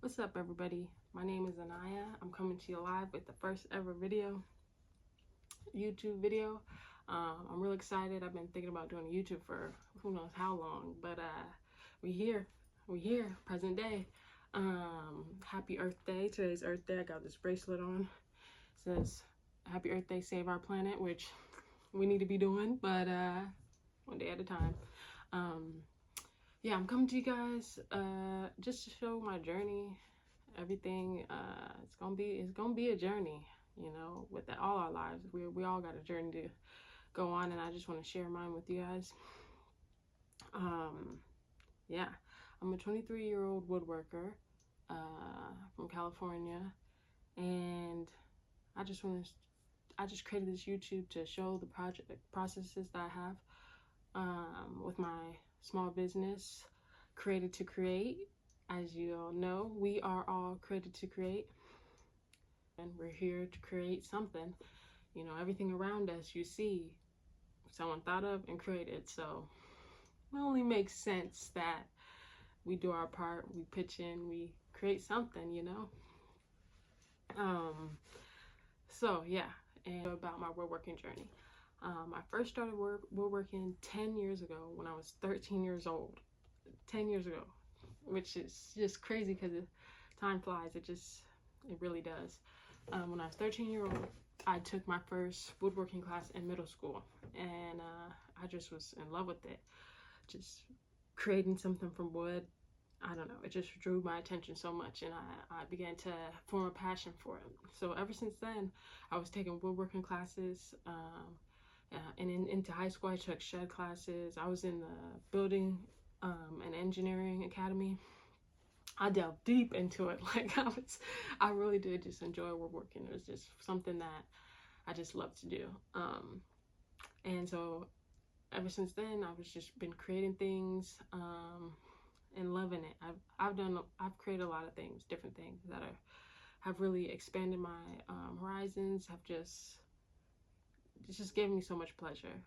What's up, everybody? My name is Aniya. I'm coming to you live with the first ever YouTube video. I'm real excited. I've been thinking about doing YouTube for who knows how long, but we're here, present day. Happy Earth Day. Today's Earth Day. I got this bracelet on. It says Happy Earth Day, save our planet, which we need to be doing, but one day at a time. Yeah, I'm coming to you guys just to show my journey, everything. It's gonna be a journey, you know, with all our lives. We all got a journey to go on, and I just want to share mine with you guys. Yeah, I'm a 23-year-old woodworker from California, and I just created this YouTube to show the processes that I have with my small business, Created to Create. As you all know, we are all created to create, and we're here to create something. You know, everything around us you see someone thought of and created, so it only makes sense that we do our part, we pitch in, we create something, you know. So yeah, and about my woodworking journey. I first started woodworking 10 years ago when I was 13 years old. 10 years ago, which is just crazy because time flies. It really does. When I was 13-year-old, I took my first woodworking class in middle school, and I just was in love with it. Just creating something from wood. I don't know, it just drew my attention so much, and I began to form a passion for it. So ever since then, I was taking woodworking classes, and into high school I took shed classes. I was in the building and engineering academy. I delved deep into it. Like I really did just enjoy woodworking. It was just something that I just love to do. And so ever since then, I've just been creating things and loving it. I've created a lot of things, different things that have really expanded my horizons. It's just given me so much pleasure.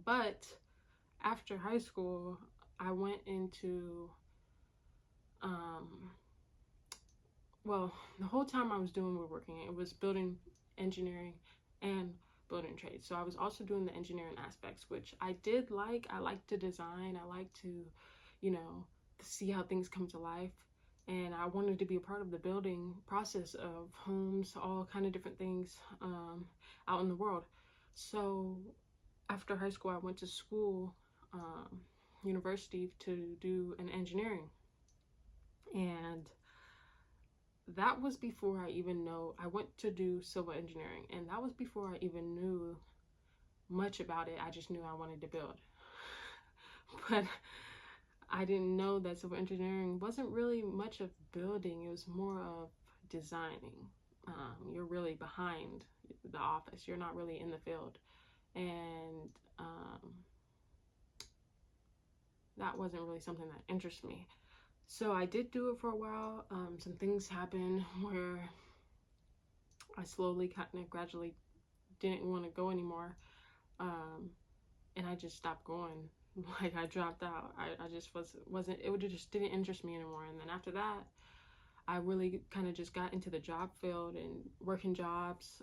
But after high school, I went into, well, the whole time I was doing woodworking, it was building engineering and building trades. So I was also doing the engineering aspects, which I did like. I like to design. I like to, you know, see how things come to life. And I wanted to be a part of the building process of homes, all kind of different things out in the world. So after high school, I went to school, university, to do an engineering, and that was before I went to do civil engineering, and that was before I even knew much about it. I just knew I wanted to build, but I didn't know that civil engineering wasn't really much of building. It was more of designing. You're really behind the office. You're not really in the field, and that wasn't really something that interested me. So I did do it for a while. Some things happened where I slowly, kind of gradually didn't want to go anymore. And I just stopped going. Like, I dropped out. I just just didn't interest me anymore. And then after that, I really kind of just got into the job field and working jobs,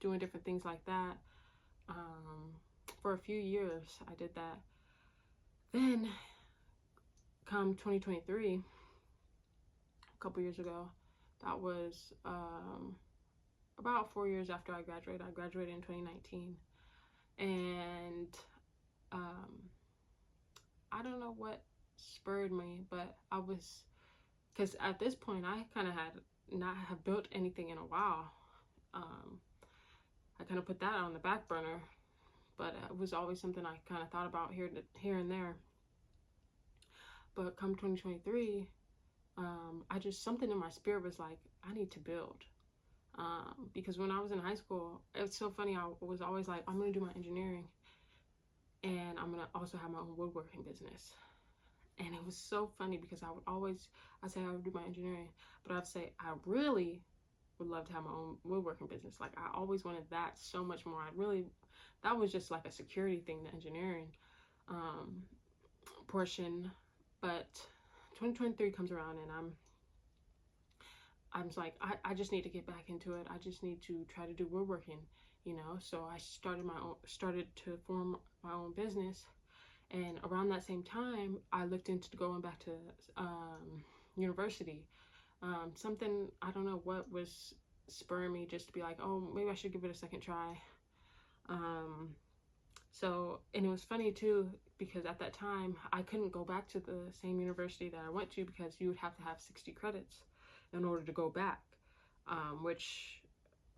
doing different things like that. For a few years, I did that. Then, come 2023, a couple years ago, that was about 4 years after I graduated. I graduated in 2019, and I don't know what spurred me, but because at this point I kind of had not have built anything in a while. I kind of put that on the back burner, but it was always something I kind of thought about here and there. But come 2023, something in my spirit was like, I need to build. Because when I was in high school, it's so funny, I was always like, I'm going to do my engineering, and I'm going to also have my own woodworking business. And it was so funny because I say I would do my engineering, but I'd say I really would love to have my own woodworking business. Like, I always wanted that so much more. That was just like a security thing, the engineering portion. But 2023 comes around, and I'm like, I just need to get back into it. I just need to try to do woodworking, you know. So I started to form my own business. And around that same time, I looked into going back to university. Something, I don't know what was spurring me just to be like, oh, maybe I should give it a second try. And it was funny too, because at that time I couldn't go back to the same university that I went to, because you would have to have 60 credits in order to go back, which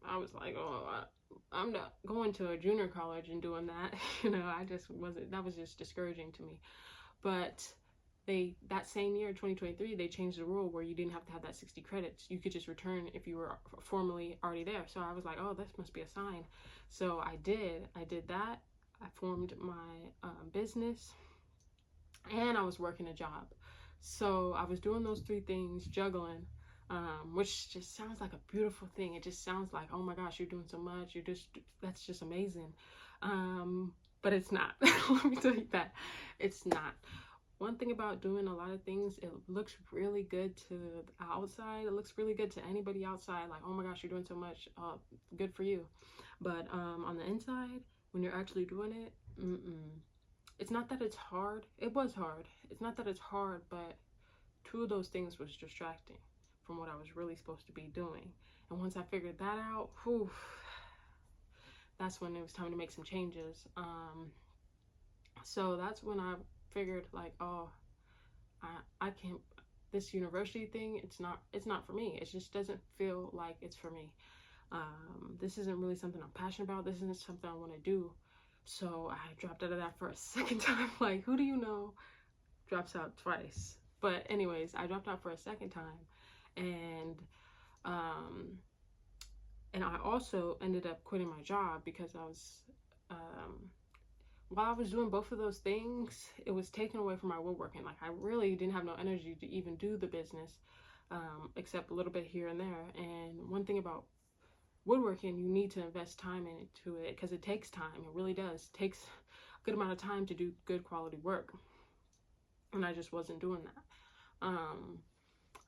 I was like, oh, I'm not going to a junior college and doing that. You know, I just wasn't, that was just discouraging to me. But that same year, 2023, they changed the rule where you didn't have to have that 60 credits. You could just return if you were formally already there. So I was like, oh, this must be a sign. So I did that. I formed my business, and I was working a job. So I was doing those three things, juggling, which just sounds like a beautiful thing. It just sounds like, oh my gosh, you're doing so much. That's just amazing. But it's not. Let me tell you that. It's not. One thing about doing a lot of things, it looks really good to the outside. It looks really good to anybody outside. Like, oh my gosh, you're doing so much. Good for you. But on the inside, when you're actually doing it, it's not that it's hard. It was hard. It's not that it's hard, but two of those things was distracting from what I was really supposed to be doing. And once I figured that out, that's when it was time to make some changes. So that's when I figured, like, oh, I can't, this university thing, it's not for me. It just doesn't feel like it's for me. This isn't really something I'm passionate about. This isn't something I want to do. So I dropped out of that for a second time. Like, who do you know drops out twice? But anyways, I dropped out for a second time, and I also ended up quitting my job because I was while I was doing both of those things, it was taken away from my woodworking. Like, I really didn't have no energy to even do the business, except a little bit here and there. And one thing about woodworking, you need to invest time into it, because it takes time. It really does. It takes a good amount of time to do good quality work, and I just wasn't doing that.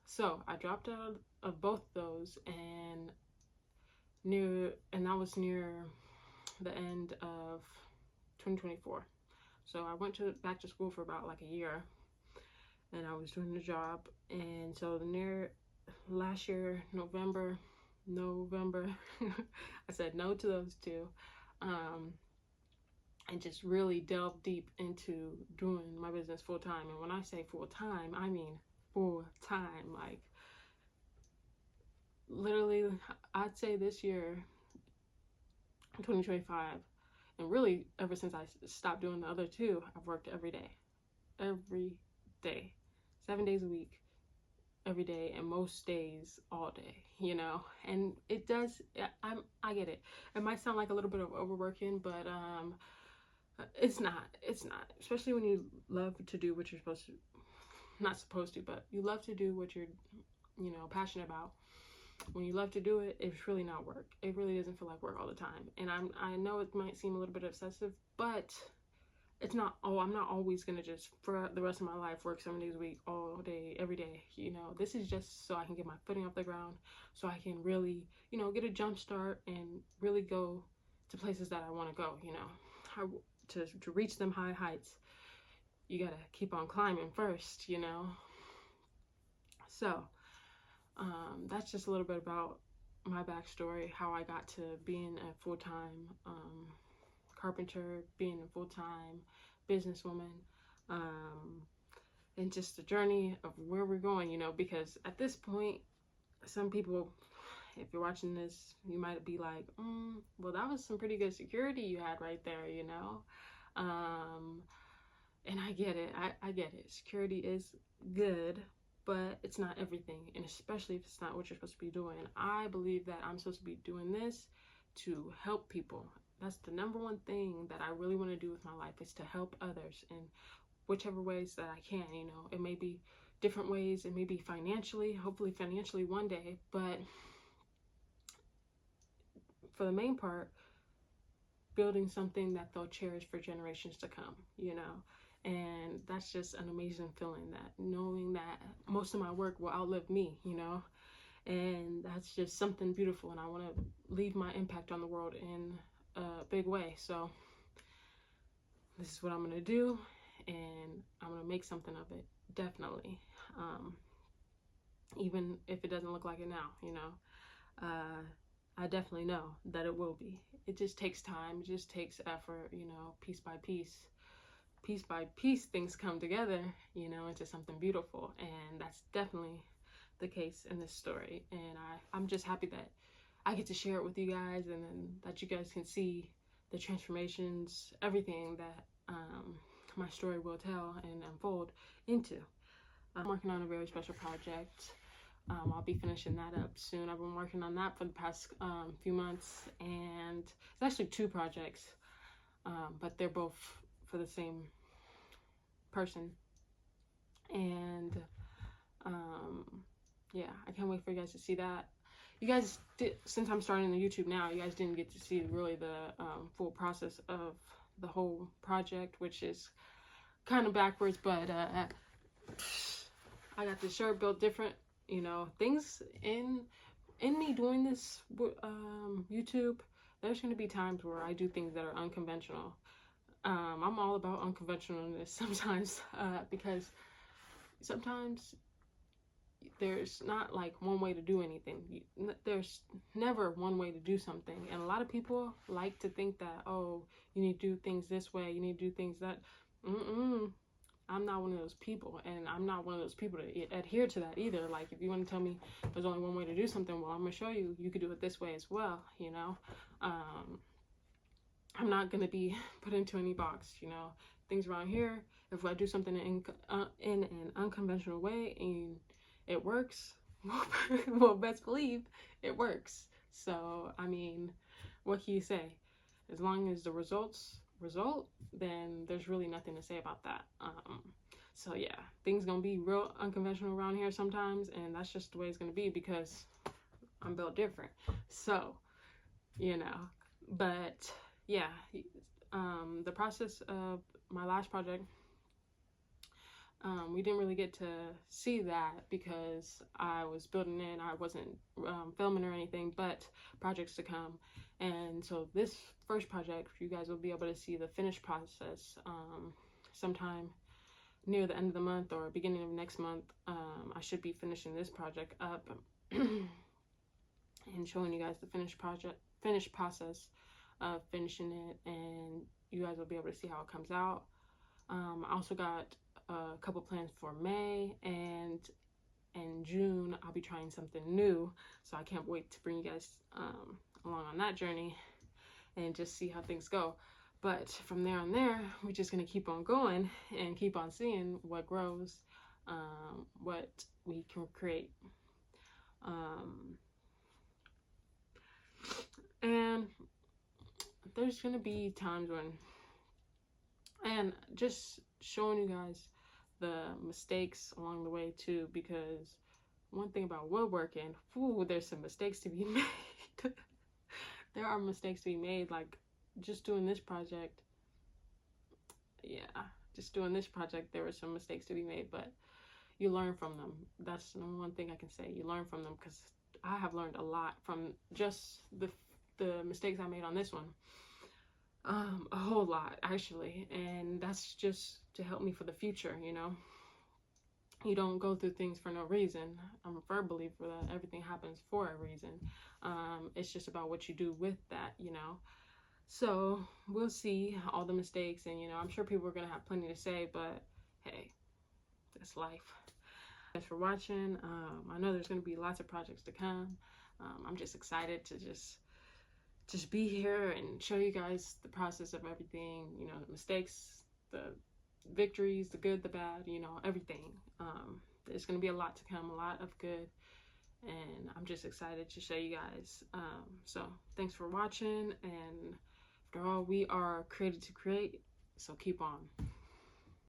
So I dropped out of both those, and that was near the end of 2024. So I went back to school for about like a year, and I was doing the job. And so last year, November, I said no to those two, and just really delved deep into doing my business full time. And when I say full time, I mean full time. Like, literally, I'd say this year, 2025, and really ever since I stopped doing the other two, I've worked every day, 7 days a week, every day, and most days all day, you know. And it does, I get it. It might sound like a little bit of overworking, but it's not, especially when you love to do what you're not supposed to, but you love to do what you're, you know, passionate about. When you love to do it, it's really not work. It really doesn't feel like work all the time. And I know it might seem a little bit obsessive, but it's not, I'm not always gonna just for the rest of my life work 7 days a week, all day, every day. You know, this is just so I can get my footing off the ground, so I can really, you know, get a jump start and really go to places that I want to go. You know, to reach them high heights, you gotta keep on climbing first, you know. So that's just a little bit about my backstory, how I got to being a full-time carpenter, being a full-time businesswoman, and just the journey of where we're going, you know, because at this point, some people, if you're watching this, you might be like, well, that was some pretty good security you had right there, you know. And I get it. I get it. Security is good, but it's not everything, and especially if it's not what you're supposed to be doing. I believe that I'm supposed to be doing this to help people. That's the number one thing that I really want to do with my life, is to help others in whichever ways that I can. You know, it may be different ways, it may be financially, hopefully financially one day, but for the main part, building something that they'll cherish for generations to come, you know. And that's just an amazing feeling, that knowing that most of my work will outlive me, you know, and that's just something beautiful, and I want to leave my impact on the world in a big way. So this is what I'm going to do, and I'm going to make something of it, definitely. Even if it doesn't look like it now, you know, I definitely know that it will be. It just takes time, it just takes effort, you know, piece by piece things come together, you know, into something beautiful. And that's definitely the case in this story. And I'm just happy that I get to share it with you guys, and then that you guys can see the transformations, everything that my story will tell and unfold into. I'm working on a very special project. I'll be finishing that up soon. I've been working on that for the past few months, and it's actually 2 projects, but they're both for the same person. And yeah, I can't wait for you guys to see that. You guys since I'm starting the YouTube now, you guys didn't get to see really the full process of the whole project, which is kind of backwards, but I got the shirt built different, you know. Things in me doing this YouTube, there's going to be times where I do things that are unconventional. I'm all about unconventionalness sometimes, because sometimes there's not like one way to do anything. There's never one way to do something, and a lot of people like to think that, oh, you need to do things this way, you need to do things that. I'm not one of those people, and I'm not one of those people to adhere to that either. Like, if you want to tell me there's only one way to do something, well, I'm gonna show you could do it this way as well, you know. I'm not gonna be put into any box, you know. Things around here, if I do something in an unconventional way and it works, well, best believe it works. So, I mean, what can you say? As long as the results result, then there's really nothing to say about that. So yeah, things gonna be real unconventional around here sometimes, and that's just the way it's gonna be because I'm built different. So, you know, but yeah, the process of my last project, we didn't really get to see that because I was building it. I wasn't filming or anything, but projects to come. And so this first project, you guys will be able to see the finished process sometime near the end of the month or beginning of next month. I should be finishing this project up and showing you guys the finished process of finishing it, and you guys will be able to see how it comes out. I also got a couple plans for May, and in June I'll be trying something new, so I can't wait to bring you guys along on that journey and just see how things go. But from there on there, we're just gonna keep on going and keep on seeing what grows, what we can create, and there's gonna be times when, and just showing you guys the mistakes along the way too, because one thing about woodworking, there's some mistakes to be made. There are mistakes to be made, like just doing this project. Yeah, just doing this project, there were some mistakes to be made, but you learn from them. That's the one thing I can say. You learn from them, because I have learned a lot from just the mistakes I made on this one. A whole lot, actually, and that's just to help me for the future, you know. You don't go through things for no reason. I'm a firm believer that everything happens for a reason. It's just about what you do with that, you know. So we'll see all the mistakes, and you know, I'm sure people are gonna have plenty to say, but hey, that's life. Thanks for watching. I know there's gonna be lots of projects to come. I'm just excited to just be here and show you guys the process of everything, you know, the mistakes, the victories, the good, the bad, you know, everything. There's going to be a lot to come, a lot of good, and I'm just excited to show you guys. So thanks for watching, and after all, we are created to create, so keep on.